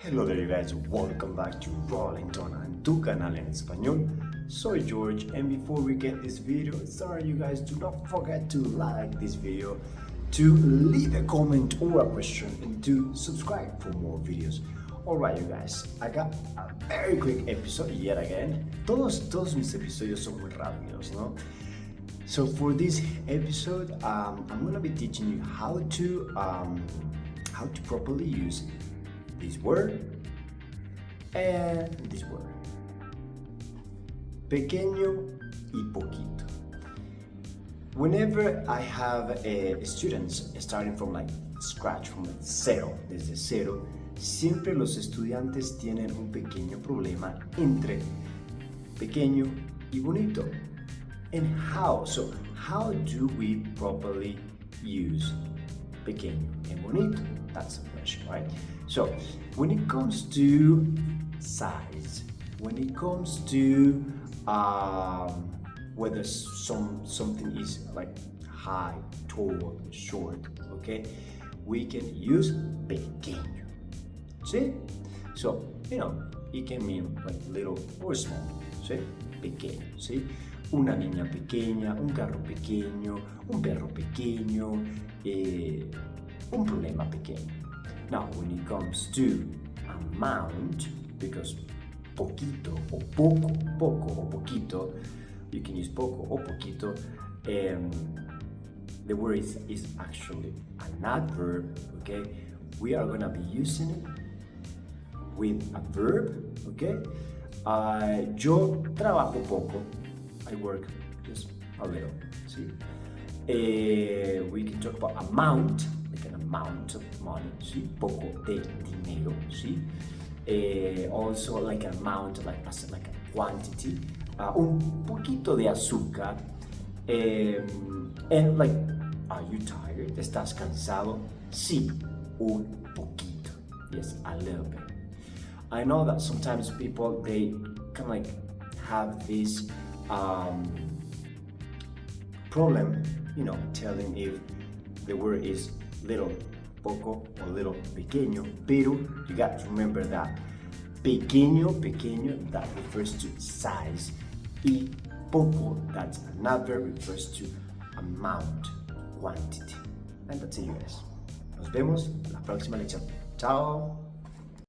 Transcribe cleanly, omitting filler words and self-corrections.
Hello there you guys, welcome back to Rollington and tu canal en español. Soy George, and before we get this video started, you guys do not forget to like this video, to leave a comment or a question, and to subscribe for more videos. Alright you guys, I got a very quick episode yet again. Todos mis episodios son muy rápidos, ¿no? So for this episode, I'm gonna be teaching you how to properly use this word and this word. Pequeño y poquito. Whenever I have students starting from like scratch, from like cero, desde cero, siempre los estudiantes tienen un pequeño problema entre pequeño y bonito. And how? So how do we properly use pequeño and bonito? That's the question, right? So when it comes to size, when it comes to whether something is like high, tall, short, okay, we can use pequeño. See? So, it can mean like little or small. See? Pequeño. See? Una niña pequeña, un carro pequeño, un perro pequeño, un problema pequeño. Now, when it comes to amount, because poquito or poco or poquito, you can use poco or poquito, the word is actually an adverb, okay? We are gonna be using it with a verb, okay? Yo trabajo poco, I work just a little, see? We can talk about amount, like an amount of money, see? Poco de dinero, see? Also like an amount, like a quantity, un poquito de azúcar, and like, are you tired? ¿Estás cansado? Sí, un poquito, yes, a little bit. I know that sometimes people, they kind of like have this problem, telling if the word is little, poco, or little, pequeño, pero you got to remember that pequeño, that refers to size, y poco, that's another, refers to amount, quantity. And that's it, you guys. Nos vemos en la próxima lección. Chao.